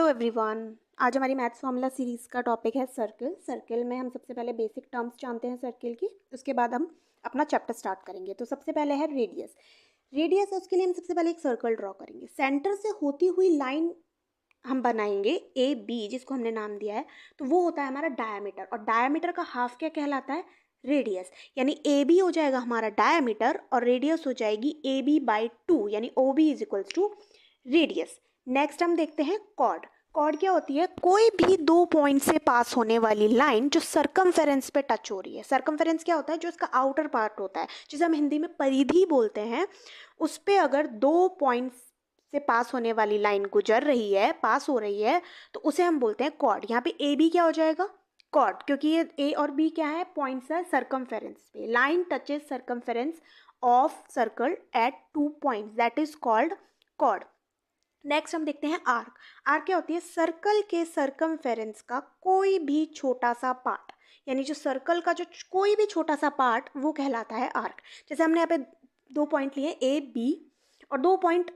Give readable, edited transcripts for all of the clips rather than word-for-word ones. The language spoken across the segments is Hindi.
Hello everyone. आज हमारी मैथ्स फॉर्मूला सीरीज़ का टॉपिक है सर्किल। सर्किल में हम सबसे पहले बेसिक टर्म्स जानते हैं सर्किल की, उसके बाद हम अपना चैप्टर स्टार्ट करेंगे। तो सबसे पहले है रेडियस। रेडियस उसके लिए हम सबसे पहले एक सर्कल ड्रॉ करेंगे। सेंटर से होती हुई लाइन हम बनाएंगे ए बी, जिसको हमने नाम दिया है, तो वो होता है हमारा डायामीटर। और डायामीटर का हाफ क्या कहलाता है? रेडियस। यानी ए बी हो जाएगा हमारा डायामीटर और रेडियस हो जाएगी ए बी बाई 2, यानी O B is equals to radius. Next हम देखते हैं कॉर्ड। कॉर्ड क्या होती है? कोई भी दो पॉइंट से पास होने वाली लाइन जो सरकमफेरेंस पे टच हो रही है। सरकमफेरेंस क्या होता है? जो इसका आउटर पार्ट होता है, जिसे हम हिंदी में परिधि बोलते हैं। उस पे अगर दो पॉइंट्स से पास होने वाली लाइन गुजर रही है, पास हो रही है, तो उसे हम बोलते हैं कॉर्ड। यहाँ पे ए बी क्या हो जाएगा? कॉर्ड, क्योंकि ये ए और बी क्या है? पॉइंट्स है सरकमफेरेंस पे। Line touches circumference of circle at 2 points, that is called chord. Next हम देखते हैं आर्क। आर्क क्या होती है? सर्कल के सरकमफेरेंस का कोई भी छोटा सा पार्ट, यानी जो सर्कल का जो कोई भी छोटा सा पार्ट, वो कहलाता है आर्क। जैसे हमने यहाँ पे दो पॉइंट लिए ए बी, और दो पॉइंट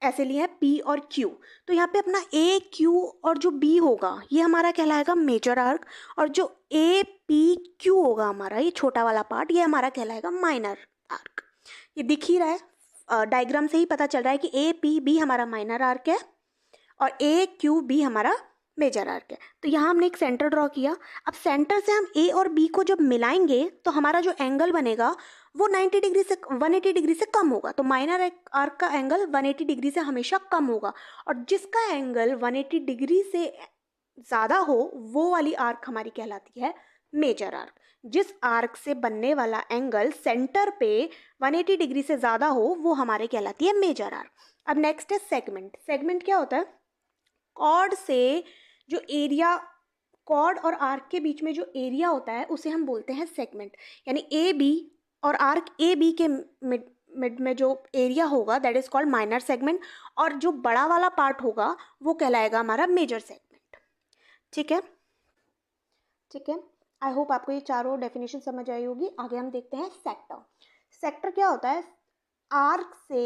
ऐसे लिए हैं पी और क्यू। तो यहाँ पे अपना ए क्यू और जो बी होगा ये हमारा कहलाएगा मेजर आर्क, और जो ए पी क्यू होगा हमारा ये छोटा वाला पार्ट, ये हमारा कहलाएगा माइनर आर्क। ये दिख ही रहा है, डायग्राम से ही पता चल रहा है कि ए पी बी हमारा माइनर आर्क है और ए क्यू बी हमारा मेजर आर्क है। तो यहाँ हमने एक सेंटर ड्रॉ किया। अब सेंटर से हम ए और बी को जब मिलाएंगे तो हमारा जो एंगल बनेगा वो 90 डिग्री से 180 डिग्री से कम होगा। तो माइनर आर्क का एंगल 180 डिग्री से हमेशा कम होगा, और जिसका एंगल 180 डिग्री से ज़्यादा हो वो वाली आर्क हमारी कहलाती है मेजर आर्क। जिस आर्क से बनने वाला एंगल सेंटर पे 180 डिग्री से ज़्यादा हो वो हमारे कहलाती है मेजर आर्क। अब नेक्स्ट है सेगमेंट। सेगमेंट क्या होता है? कॉर्ड से जो एरिया, कॉर्ड और आर्क के बीच में जो एरिया होता है उसे हम बोलते हैं सेगमेंट। यानी ए बी और आर्क ए बी के मिड में जो एरिया होगा that is called minor segment, और जो बड़ा वाला पार्ट होगा वो कहलाएगा हमारा मेजर सेगमेंट। ठीक है, ठीक है। आई होप आपको ये चारों डेफिनेशन समझ आई होगी। आगे हम देखते हैं सेक्टर। सेक्टर क्या होता है? आर्क से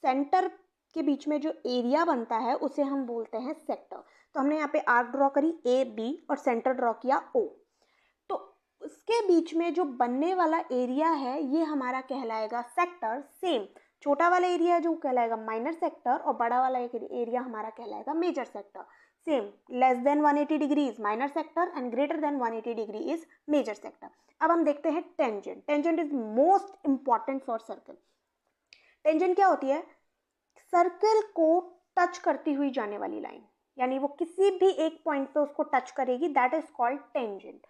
सेंटर के बीच में जो एरिया बनता है उसे हम बोलते हैं सेक्टर। तो हमने यहाँ पे आर्क ड्रॉ करी ए बी और सेंटर ड्रॉ किया ओ, तो उसके बीच में जो बनने वाला एरिया है ये हमारा कहलाएगा सेक्टर। सेम छोटा वाला एरिया जो कहलाएगा माइनर सेक्टर, और बड़ा वाला एरिया हमारा कहलाएगा major sector. Same, less than 180 degree is minor sector and greater than 180 degree is major sector. अब हम देखते हैं tangent. Tangent is most important for circle. Tangent क्या होती है? सर्कल को टच करती हुई जाने वाली लाइन, यानी वो किसी भी एक पॉइंट पे उसको टच करेगी, दैट इज कॉल्ड टेंजेंट।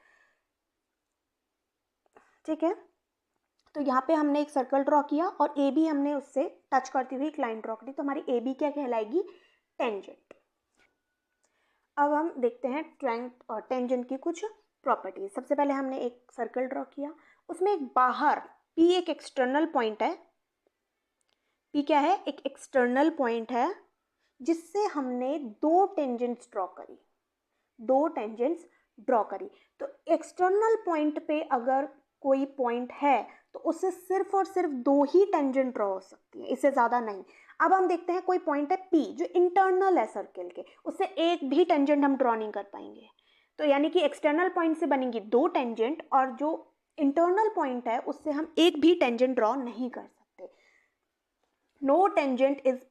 ठीक है, तो यहाँ पे हमने एक सर्कल ड्रॉ किया और ए बी हमने उससे टच करती हुई एक लाइन ड्रॉ करी, तो हमारी ए बी क्या कहलाएगी? टेंजेंट। अब हम देखते हैं टेंजेंट की कुछ प्रॉपर्टीज। सबसे पहले हमने एक सर्कल ड्रॉ किया, उसमें एक बाहर पी एक एक्सटर्नल पॉइंट है। पी क्या है? एक एक्सटर्नल पॉइंट है जिससे हमने दो टेंजेंट्स ड्रॉ करी, दो टेंजेंट्स ड्रॉ करी। तो एक्सटर्नल पॉइंट पे अगर कोई पॉइंट है तो उससे सिर्फ और सिर्फ दो ही टेंजेंट ड्रॉ हो सकती है, इससे ज़्यादा नहीं। अब हम देखते हैं कोई पॉइंट है पी जो इंटरनल है सर्किल के, उससे एक भी टेंजेंट हम ड्रॉ नहीं कर पाएंगे। तो यानी कि एक्सटर्नल पॉइंट से बनेंगी दो टेंजेंट, और जो इंटरनल पॉइंट है उससे हम एक भी टेंजेंट ड्रॉ नहीं कर सकते। No tangent is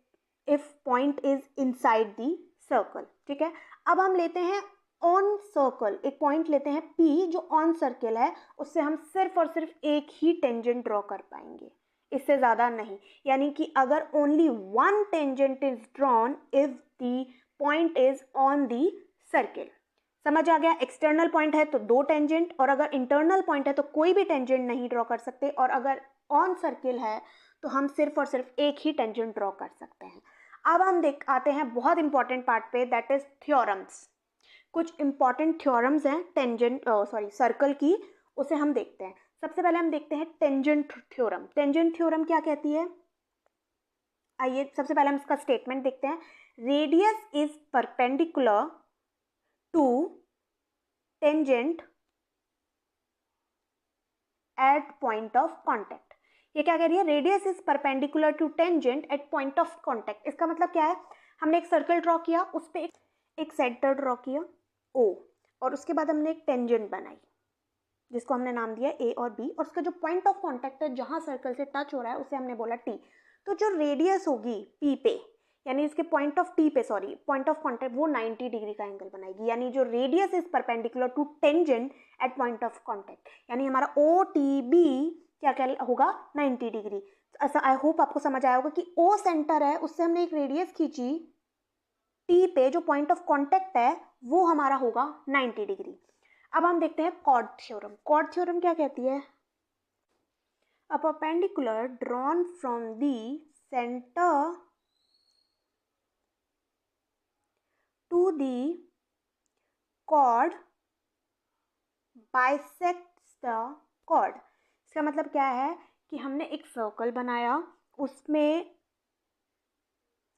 if point is inside the circle. ठीक है, अब हम लेते हैं ऑन सर्कल, एक पॉइंट लेते हैं P जो ऑन सर्कल है, उससे हम सिर्फ और सिर्फ एक ही टेंजेंट ड्रॉ कर पाएंगे, इससे ज़्यादा नहीं। यानी कि अगर only one tangent is drawn if the point is on the circle. समझ आ गया? एक्सटर्नल पॉइंट है तो दो टेंजेंट, और अगर इंटरनल पॉइंट है तो कोई भी टेंजेंट नहीं ड्रॉ कर सकते, और अगर ऑन सर्कल है तो हम सिर्फ और सिर्फ एक ही टेंजेंट ड्रॉ कर सकते हैं। अब हम आते हैं बहुत इंपॉर्टेंट पार्ट पे, दैट इज थ्योरम्स। कुछ इंपॉर्टेंट थ्योरम्स हैं सर्कल की, उसे हम देखते हैं। सबसे पहले हम देखते हैं टेंजेंट थ्योरम। टेंजेंट थ्योरम क्या कहती है? आइए सबसे पहले हम इसका स्टेटमेंट देखते हैं। Radius is perpendicular to tangent at point of contact. ये क्या कह रही है? Radius is perpendicular to tangent at point of contact. इसका मतलब क्या है? हमने एक सर्कल ड्रॉ किया, उस पर एक सेंटर ड्रॉ किया O, और उसके बाद हमने एक टेंजेंट बनाई जिसको हमने नाम दिया A और B, और उसका जो पॉइंट ऑफ कॉन्टैक्ट है जहाँ सर्कल से टच हो रहा है उसे हमने बोला T। तो जो रेडियस होगी P पे, यानी इसके पॉइंट ऑफ कॉन्टैक्ट, वो 90 डिग्री का एंगल बनाएगी, यानी जो radius is perpendicular to tangent at point of contact, यानी हमारा OTB क्या होगा 90 डिग्री। ऐसा आई होप आपको समझ आया होगा कि O सेंटर है, उससे हमने एक रेडियस खींची, T पे जो पॉइंट ऑफ कॉन्टैक्ट है वो हमारा होगा 90 डिग्री। अब हम देखते हैं कॉर्ड थ्योरम। कॉर्ड थ्योरम क्या कहती है? A perpendicular drawn from the centre to the chord bisects the chord. इसका मतलब क्या है कि हमने एक सर्कल बनाया, उसमें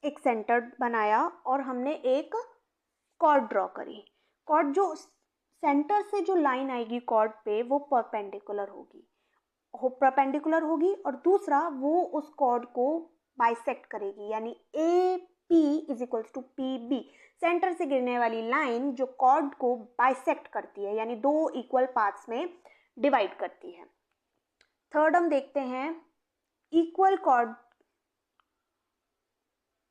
एक सेंटर बनाया और हमने एक कॉर्ड ड्रॉ करी। कॉर्ड जो सेंटर से जो लाइन आएगी कॉर्ड पे वो परपेंडिकुलर होगी और दूसरा वो उस कॉर्ड को बाइसेक्ट करेगी, यानी AP is equals to PB। Centre से गिरने वाली लाइन जो कॉर्ड को बाइसेक्ट करती है, यानी दो इक्वल पार्ट्स में डिवाइड करती है। थर्ड हम देखते हैं इक्वल कॉर्ड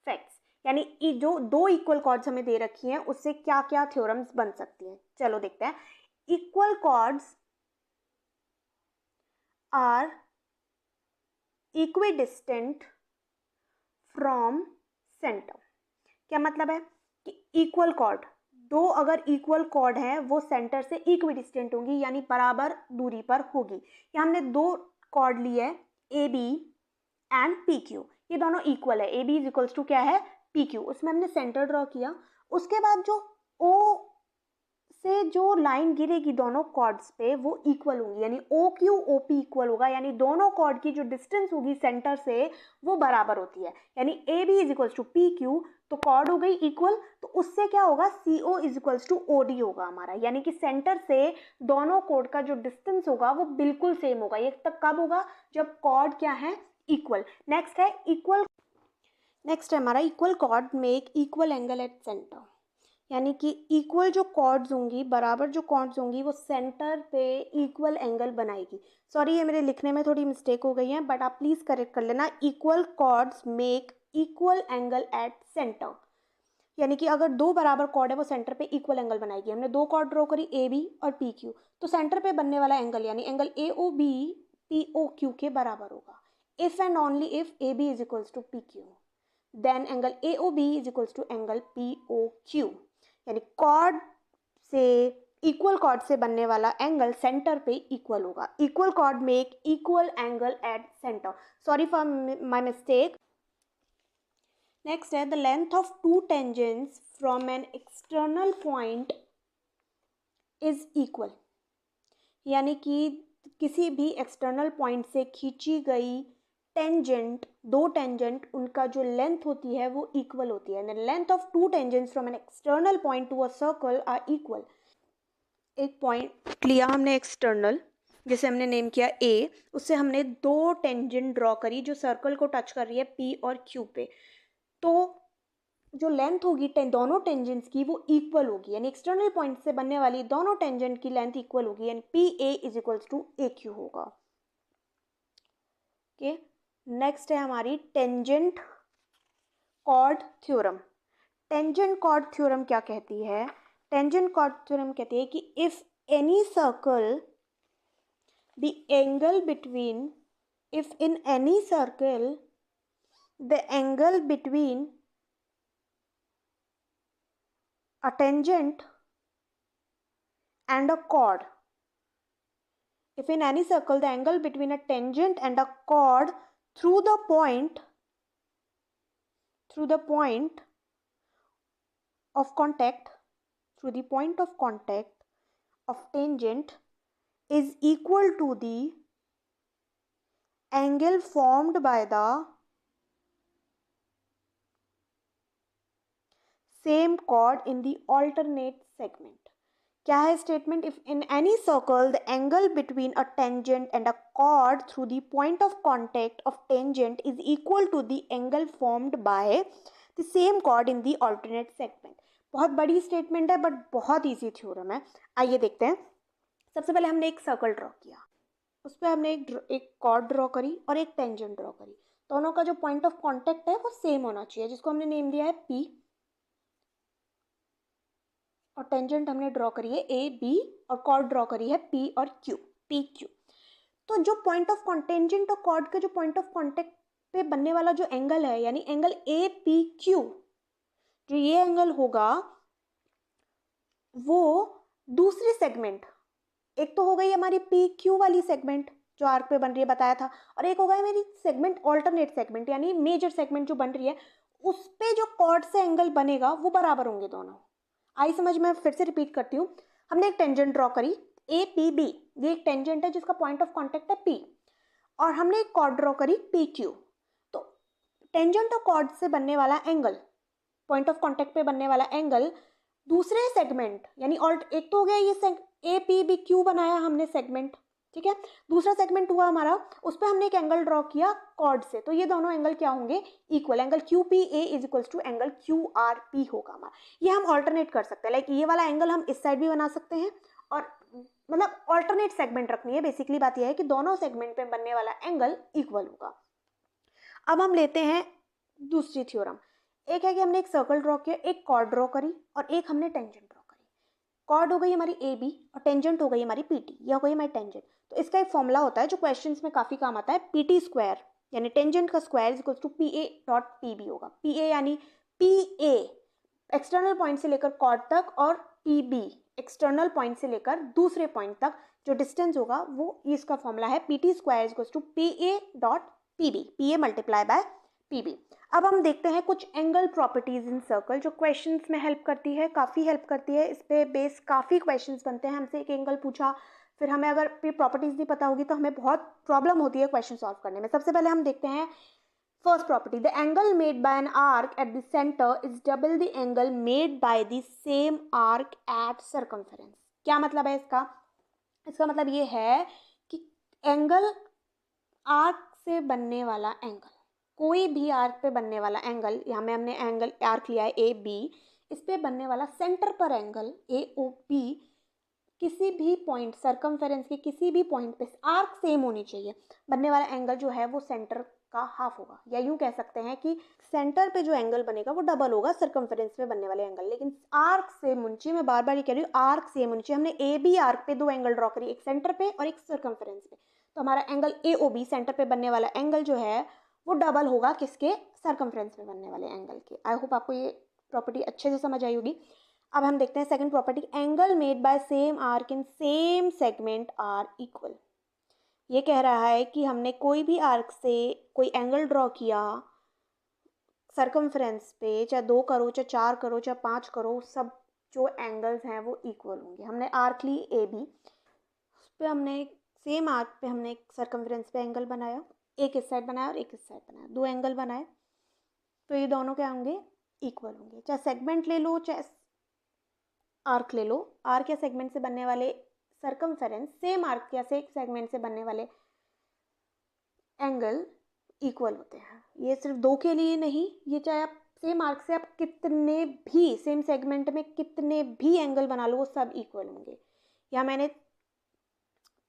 फैक्ट्स, यानी जो दो इक्वल कॉर्ड्स हमें दे रखी हैं उससे क्या क्या थ्योरम्स बन सकती हैं। चलो देखते हैं। Equal chords are equidistant from centre. क्या मतलब है कि इक्वल कॉर्ड, दो अगर इक्वल कॉर्ड है वो सेंटर से इक्विडिस्टेंट होंगी, यानी बराबर दूरी पर होगी। यहाँ हमने दो कॉर्ड लिए है AB एंड PQ, ये दोनों इक्वल है। AB इज इक्वल्स टू क्या है PQ, उसमें हमने सेंटर ड्रॉ किया। उसके बाद जो O से जो लाइन गिरेगी दोनों कॉर्ड्स पे वो इक्वल होंगी, यानी OQ OP इक्वल होगा, यानी दोनों कॉर्ड की जो डिस्टेंस होगी सेंटर से वो बराबर होती है, यानी AB is equals to PQ। तो कॉर्ड हो गई इक्वल, तो उससे क्या होगा CO is equals to OD होगा हमारा, यानी कि सेंटर से दोनों कॉर्ड का जो डिस्टेंस होगा वो बिल्कुल सेम होगा। ये तक कब होगा? जब कॉर्ड क्या है इक्वल। नेक्स्ट है हमारा equal chord make equal angle at centre, यानी कि इक्वल जो कॉर्ड्स होंगी, बराबर जो कॉर्ड्स होंगी वो सेंटर पे इक्वल एंगल बनाएगी। सॉरी ये मेरे लिखने में थोड़ी मिस्टेक हो गई है, बट आप प्लीज़ करेक्ट कर लेना। Equal chords make equal angle at centre, यानी कि अगर दो बराबर कॉर्ड है वो सेंटर पे इक्वल एंगल बनाएगी। हमने दो कॉर्ड ड्रॉ करी AB और PQ, तो सेंटर पे बनने वाला एंगल यानी एंगल AOB POQ के बराबर होगा। If and only if AB is equals to PQ, then angle AOB is equals to angle POQ, यानी कॉर्ड से इक्वल कॉर्ड से बनने वाला एंगल सेंटर पे इक्वल होगा। Equal chord make equal angle at centre. Sorry for my mistake. Next है the length of two tangents from an external point is equal, यानी कि किसी भी एक्सटर्नल पॉइंट से खींची गई टेंजेंट, दो टेंजेंट, उनका जो लेंथ होती है वो इक्वल होती है। Length of two tangents from an external point to a circle are equal. एक पॉइंट लिया हमने एक्सटर्नल, जैसे हमने नेम किया A, उससे हमने दो टेंजेंट ड्रॉ करी जो सर्कल को टच कर रही है P और Q पे, तो जो लेंथ होगी दोनों टेंजेंट्स की वो इक्वल होगी, यानी एक्सटर्नल पॉइंट से बनने वाली दोनों टेंजेंट की लेंथ इक्वल होगी, यानी PA is equals to AQ होगा। ओके, नेक्स्ट है हमारी tangent chord theorem. Tangent chord theorem क्या कहती है? टेंजेंट कॉर्ड थ्योरम कहती है कि if any circle the angle between, if in any circle the angle between a tangent and a chord, if in any circle the angle between a tangent and a chord through the point of contact of tangent is equal to the angle formed by the same chord in the alternate segment. क्या है statement? If in any circle the angle between a tangent and a chord through the point of contact of tangent is equal to the angle formed by the same chord in the alternate segment. बहुत बड़ी स्टेटमेंट है बट बहुत ईजी थ्योरम है। आइए देखते हैं। सबसे पहले हमने एक सर्कल ड्रॉ किया, उस पर हमने एक कॉर्ड ड्रॉ करी और एक टेंजेंट ड्रॉ करी। दोनों का जो पॉइंट ऑफ कॉन्टेक्ट है वो सेम होना चाहिए, जिसको हमने नेम दिया है P, और टेंजेंट हमने ड्रॉ करी है AB, और कॉर्ड ड्रॉ करी है P और Q, PQ। तो जो पॉइंट ऑफ टेंजेंट और कॉर्ड के जो पॉइंट ऑफ कॉन्टेक्ट पे बनने वाला जो एंगल है, यानी एंगल APQ, जो ये एंगल होगा वो दूसरी सेगमेंट, एक तो हो गई हमारी PQ वाली सेगमेंट जो आर्क पे बन रही है बताया था, और एक होगा मेरी सेगमेंट ऑल्टरनेट सेगमेंट यानी मेजर सेगमेंट जो बन रही है, उस पे जो कॉर्ड से एंगल बनेगा वो बराबर होंगे दोनों। आई समझ में? फिर से रिपीट करती हूँ। हमने एक टेंजेंट ड्रॉ करी APB, ये एक टेंजेंट है जिसका पॉइंट ऑफ कॉन्टेक्ट है P, और हमने एक कॉर्ड ड्रॉ करी PQ। तो टेंजेंट और कॉर्ड से बनने वाला एंगल, पॉइंट ऑफ कॉन्टेक्ट पे बनने वाला एंगल दूसरे सेगमेंट यानी एक तो हो गया ये APBQ बनाया हमने सेगमेंट, ठीक है। दूसरा सेगमेंट हुआ हमारा, उस पर हमने एक एंगल ड्रॉ किया कॉर्ड से, तो ये दोनों एंगल क्या होंगे? Equal. Angle QPA is equals to angle QRP होगा हमारा। ये हम ऑल्टरनेट कर सकते हैं, लाइक ये वाला एंगल हम इस साइड भी बना सकते हैं, और मतलब ऑल्टरनेट सेगमेंट रखनी है। बेसिकली बात यह है कि दोनों सेगमेंट पे बनने वाला एंगल इक्वल होगा। अब हम लेते हैं दूसरी थ्योरम। एक है कि हमने एक सर्कल ड्रॉ किया, एक कॉर्ड ड्रॉ करी, और एक हमने टेंजेंट ड्रॉ करी। कॉर्ड हो गई हमारी AB और टेंजेंट हो गई हमारी PT, यह हो गई हमारी टेंजेंट। तो इसका एक फॉर्मूला होता है जो क्वेश्चंस में काफ़ी काम आता है, PT स्क्वायर यानी टेंजेंट का square is equals to PA dot PB होगा। PA यानी PA एक्सटर्नल पॉइंट से लेकर कॉर्ड तक, और PB एक्सटर्नल पॉइंट से लेकर दूसरे पॉइंट तक जो डिस्टेंस होगा वो इसका फॉर्मूला है PT square is equals to PA dot PB, PA multiply by PB। अब हम देखते हैं कुछ एंगल प्रॉपर्टीज इन सर्कल जो क्वेश्चंस में हेल्प करती है, काफ़ी हेल्प करती है। इस पे बेस काफ़ी क्वेश्चंस बनते हैं। हमसे एक एंगल पूछा, फिर हमें अगर प्रॉपर्टीज नहीं पता होगी तो हमें बहुत प्रॉब्लम होती है क्वेश्चन सॉल्व करने में। सबसे पहले हम देखते हैं first property, the angle made bye an arc at the centre is double the angle made bye the same arc eight circumference. क्या मतलब है इसका? इसका मतलब ये है कि एंगल आर्क से बनने वाला एंगल, कोई भी आर्क पे बनने वाला एंगल, यहाँ में हमने एंगल आर्क लिया है AB, इस पे बनने वाला सेंटर पर एंगल AOP किसी भी पॉइंट सर्कमफेरेंस के किसी भी पॉइंट पे आर्क सेम होनी चाहिए। बनने वाला एंगल जो है वो सेंटर का हाफ होगा, या यूं कह सकते हैं कि सेंटर पे जो एंगल बनेगा वो डबल होगा सर्कमफेरेंस पे बनने वाले एंगल। लेकिन आर्क सेम होनी चाहिए, मैं बार बार ये कह रही हूँ, आर्क सेम होनी चाहिए। हमने AB आर्क पे दो एंगल ड्रॉ करी, एक सेंटर पे और एक सर्कमफेरेंस पे, तो हमारा एंगल AOB सेंटर पे बनने वाला एंगल जो है वो डबल होगा किसके? सर्कमफ्रेंस में बनने वाले एंगल के। आई होप आपको ये प्रॉपर्टी अच्छे से समझ आई होगी। अब हम देखते हैं second property, angle made by same arc in same segment are equal. ये कह रहा है कि हमने कोई भी आर्क से कोई एंगल ड्रॉ किया सर्कमफ्रेंस पे, चाहे 2 करो चाहे 4 करो चाहे 5 करो, सब जो एंगल्स हैं वो इक्वल होंगे। हमने आर्क ली AB, उस पर हमने सेम आर्क पे हमने एक सर्कमफ्रेंस पे एंगल बनाया, एक इस साइड बनाया और एक इस साइड बनाया, दो एंगल बनाए, तो ये दोनों क्या होंगे? इक्वल होंगे। चाहे सेगमेंट ले लो चाहे आर्क ले लो, आर्क या सेगमेंट से बनने वाले सर्कमफेरेंस सेम आर्क या से सेगमेंट से बनने वाले एंगल इक्वल होते हैं। ये सिर्फ दो के लिए नहीं, ये चाहे आप सेम आर्क से आप कितने भी सेम सेगमेंट में कितने भी एंगल बना लो वो सब इक्वल होंगे। या मैंने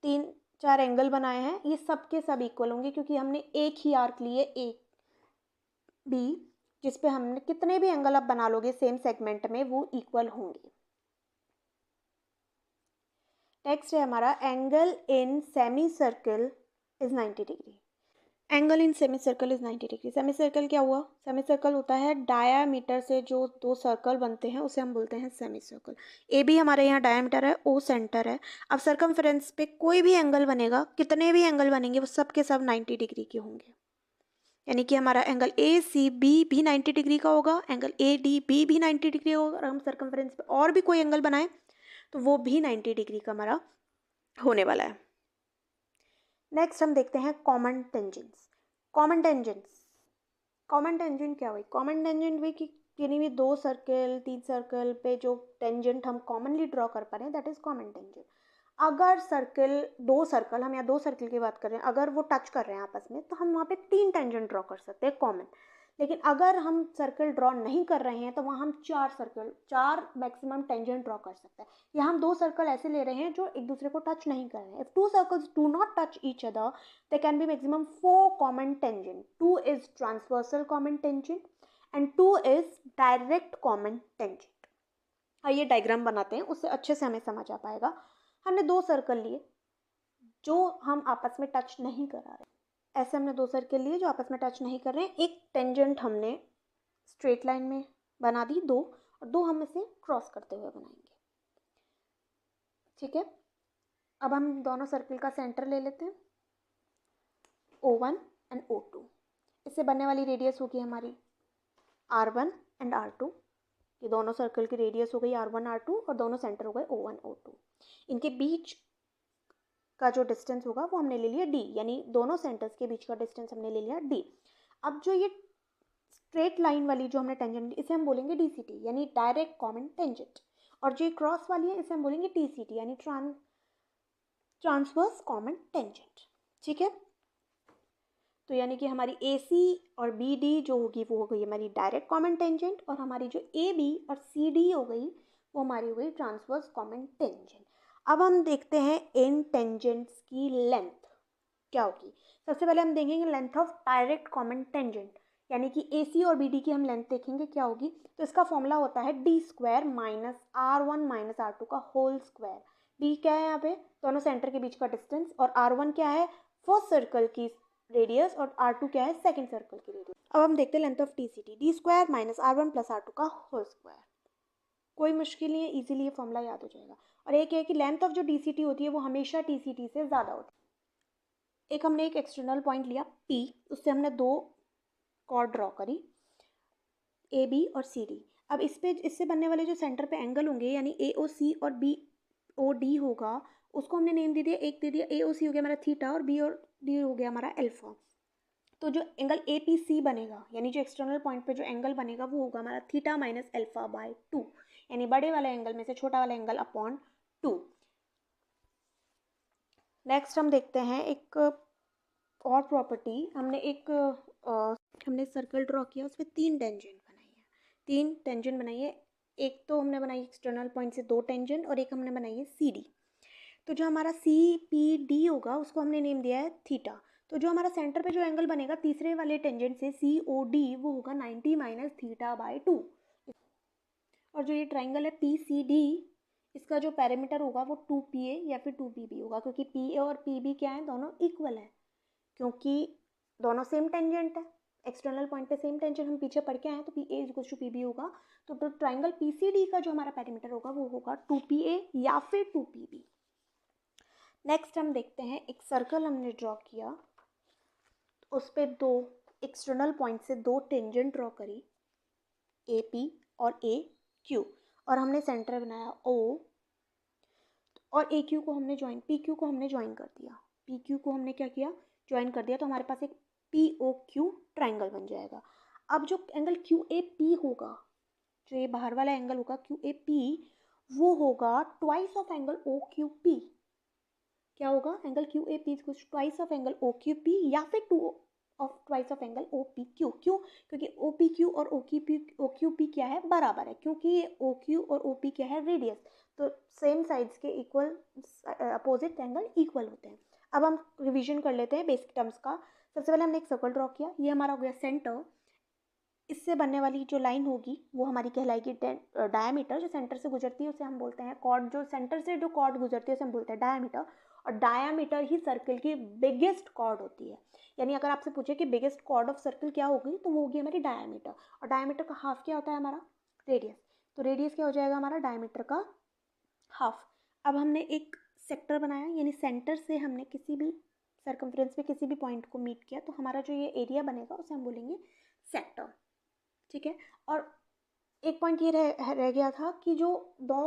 3-4 एंगल बनाए हैं, ये सब के सब इक्वल होंगे क्योंकि हमने एक ही आर्क लिए AB, जिस पे हमने कितने भी एंगल आप बना लोगे सेम सेगमेंट में वो इक्वल होंगे। नेक्स्ट है हमारा angle in semi circle is 90 degree. Angle in semi circle is 90 degree. Semi circle क्या हुआ? सेमी सर्कल होता है डायामीटर से जो दो सर्कल बनते हैं उसे हम बोलते हैं सेमी सर्कल। AB हमारे यहाँ डायामीटर है, O सेंटर है। अब सर्कमफेरेंस पे कोई भी एंगल बनेगा, कितने भी एंगल बनेंगे वो सब के सब 90 डिग्री के होंगे। यानी कि हमारा एंगल ACB भी 90 डिग्री का होगा, एंगल ADB भी 90 डिग्री होगा। और हम सर्कमफेरेंस पे और भी कोई एंगल बनाए तो वो भी 90 डिग्री का हमारा होने वाला है। नेक्स्ट हम देखते हैं कॉमन टेंजेंट्स। कॉमन टेंजेंट क्या हुई? कॉमन टेंजेंट हुई कि किन्हीं भी 2 सर्कल 3 सर्कल पे जो टेंजेंट हम कॉमनली ड्रॉ कर पा रहे हैं दैट इज कॉमन टेंजेंट। अगर दो सर्कल, हम यहाँ 2 सर्कल की बात कर रहे हैं, अगर वो टच कर रहे हैं आपस में तो हम वहाँ पे 3 टेंजेंट ड्रॉ कर सकते हैं कॉमन। लेकिन अगर हम सर्कल ड्रॉ नहीं कर रहे हैं तो वहाँ हम चार मैक्सिमम टेंजेंट ड्रॉ कर सकते हैं। या हम 2 सर्कल ऐसे ले रहे हैं जो एक दूसरे को टच नहीं कर रहे हैं। If 2 circles do not touch each other they can be maximum 4 common tangent. 2 is transversal common tangent and 2 is direct common tangent. आइए डायग्राम बनाते हैं, उससे अच्छे से हमें समझ आ पाएगा। हमने 2 सर्कल लिए जो हम आपस में टच नहीं करा रहे। ऐसे हमने 2 सर्कल लिए जो आपस में टच नहीं कर रहे हैं। एक टेंजेंट हमने स्ट्रेट लाइन में बना दी 2, और 2 हम इसे क्रॉस करते हुए बनाएंगे। ठीक है, अब हम दोनों सर्कल का सेंटर ले लेते हैं, O1 एंड O2। इससे बनने वाली रेडियस होगी हमारी R1 एंड R2। ये दोनों सर्कल की रेडियस हो गई R1 R2 और दोनों सेंटर हो गए O1 O2। इनके बीच का जो डिस्टेंस होगा वो हमने ले लिया D, यानी दोनों सेंटर्स के बीच का डिस्टेंस हमने ले लिया D। अब जो ये स्ट्रेट लाइन वाली जो हमने टेंजेंट, इसे हम बोलेंगे DCT यानी डायरेक्ट कॉमन टेंजेंट, और जो क्रॉस वाली है इसे हम बोलेंगे TCT यानी ट्रांसवर्स कॉमन टेंजेंट। ठीक है, तो यानी कि हमारी AC और BD जो होगी वो हो गई हमारी डायरेक्ट कॉमन टेंजेंट, और हमारी जो AB और CD हो गई वो हमारी हो गई ट्रांसवर्स कॉमन टेंजेंट। अब हम देखते हैं इन टेंजेंट्स की लेंथ क्या होगी। सबसे पहले हम देखेंगे length of direct common tangent, यानी कि AC और BD की हम लेंथ देखेंगे क्या होगी। तो इसका फॉर्मूला होता है D² minus R1 minus R2 का होल स्क्वायर। D क्या है यहाँ पे, दोनों सेंटर के बीच का डिस्टेंस, और R1 क्या है, फर्स्ट सर्कल की रेडियस, और R2 क्या है, सेकंड सर्कल की रेडियस। अब हम देखते हैं length of TCT, D² minus R1 plus R2 का होल स्क्वायर। कोई मुश्किल नहीं है, इजीली ये फॉर्मूला याद हो जाएगा। और एक है कि लेंथ ऑफ जो DCT होती है वो हमेशा TCT से ज़्यादा होती है। एक हमने एक एक्सटर्नल पॉइंट लिया P, उससे हमने 2 कॉर्ड ड्रॉ करी AB और CD। अब इससे बनने वाले जो सेंटर पे एंगल होंगे यानी AOC और BOD होगा, उसको हमने नेम दे दिया, एक दे दिया AOC हो गया हमारा थीटा और B और D हो गया हमारा अल्फा। तो जो एंगल APC बनेगा यानी जो एक्सटर्नल पॉइंट पे जो एंगल बनेगा वो होगा हमारा थीटा माइनस अल्फा बाय 2, यानी बड़े वाले एंगल में से छोटा वाला एंगल अपॉन 2। नेक्स्ट हम देखते हैं एक और प्रॉपर्टी। हमने सर्कल ड्रॉ किया, उसमें 3 टेंजेंट बनाई है। एक तो हमने बनाई एक्सटर्नल पॉइंट से 2 टेंजेंट, और एक हमने बनाई है CD। तो जो हमारा CPD होगा उसको हमने नेम दिया है थीटा। तो जो हमारा सेंटर पे जो एंगल बनेगा तीसरे वाले टेंजेंट से COD वो होगा 90 माइनस थीटा बाय 2। और जो ये ट्राइंगल है PCD, इसका जो पैरामीटर होगा वो 2PA या फिर 2PB होगा, क्योंकि PA और PB क्या है, दोनों इक्वल है, क्योंकि दोनों सेम टेंजेंट है। एक्सटर्नल पॉइंट पे सेम टेंजेंट हम पीछे पढ़ के आए, तो PA is equal to PB होगा। तो ट्राइंगल PCD का जो हमारा पैरामीटर होगा वो होगा 2PA या फिर 2PB। नेक्स्ट हम देखते हैं एक सर्कल हमने ड्रॉ किया, उस पर 2 एक्सटर्नल पॉइंट से 2 टेंजेंट ड्रॉ करी AP और AQ, और हमने सेंटर बनाया O, और AQ को हमने PQ को हमने ज्वाइन कर दिया। PQ को हमने क्या किया, ज्वाइन कर दिया, तो हमारे पास एक POQ ट्राइंगल बन जाएगा। अब जो एंगल QAP होगा, जो ये बाहर वाला एंगल होगा QAP, वो होगा ट्वाइस ऑफ एंगल OQP। क्या होगा, angle QAP is twice of angle OQP या फिर ट्वाइस ऑफ एंगल OPQ। क्यों, क्योंकि OPQ और OQP क्या है, बराबर है, क्योंकि ये OQ और OP क्या है, रेडियस। तो सेम साइड्स के इक्वल अपोजिट एंगल इक्वल होते हैं। अब हम रिवीजन कर लेते हैं बेसिक टर्म्स का। सबसे पहले हमने एक सर्कल ड्रॉ किया, ये हमारा हो गया सेंटर। इससे बनने वाली जो लाइन होगी वो हमारी कहलाएगी डायमीटर। जो सेंटर से गुजरती है उसे हम बोलते हैं कॉर्ड। जो सेंटर से जो कॉर्ड गुजरती है उसे हम बोलते हैं डायमीटर, और डायमीटर ही सर्कल की बिगेस्ट कॉर्ड होती है। यानी अगर आपसे पूछे कि बिगेस्ट कॉर्ड ऑफ सर्कल क्या होगी, तो वो होगी हमारी डायमीटर, और डायमीटर का हाफ क्या होता है, हमारा रेडियस। तो रेडियस क्या हो जाएगा, हमारा डायमीटर का हाफ। अब हमने एक सेक्टर बनाया, यानी सेंटर से हमने किसी भी सर्कमफ्रेंस पे किसी भी पॉइंट को मीट किया, तो हमारा जो ये एरिया बनेगा उसे हम बोलेंगे सेक्टर। ठीक है, और एक पॉइंट ये रह गया था कि जो दो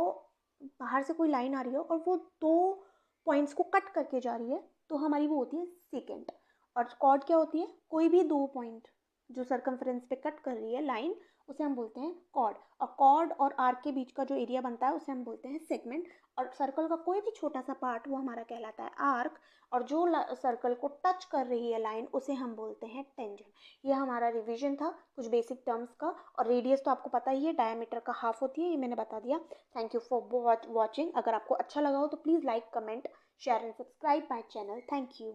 बाहर से कोई लाइन आ रही है और वो 2 पॉइंट्स को कट करके जा रही है, तो हमारी वो होती है सेकेंड। और कॉर्ड क्या होती है, कोई भी 2 पॉइंट जो सर्कमफ्रेंस पे कट कर रही है लाइन, उसे हम बोलते हैं कॉर्ड, और कॉर्ड और आर्क के बीच का जो एरिया बनता है उसे हम बोलते हैं सेगमेंट, और सर्कल का कोई भी छोटा सा पार्ट वो हमारा कहलाता है आर्क, और जो सर्कल को टच कर रही है लाइन उसे हम बोलते हैं टेंजेंट। ये हमारा रिवीजन था कुछ बेसिक टर्म्स का। और रेडियस तो आपको पता ही है, डायमीटर का हाफ होती है, ये मैंने बता दिया। Thank you for watching. अगर आपको अच्छा लगा हो तो please like, comment, share and subscribe my channel. Thank you.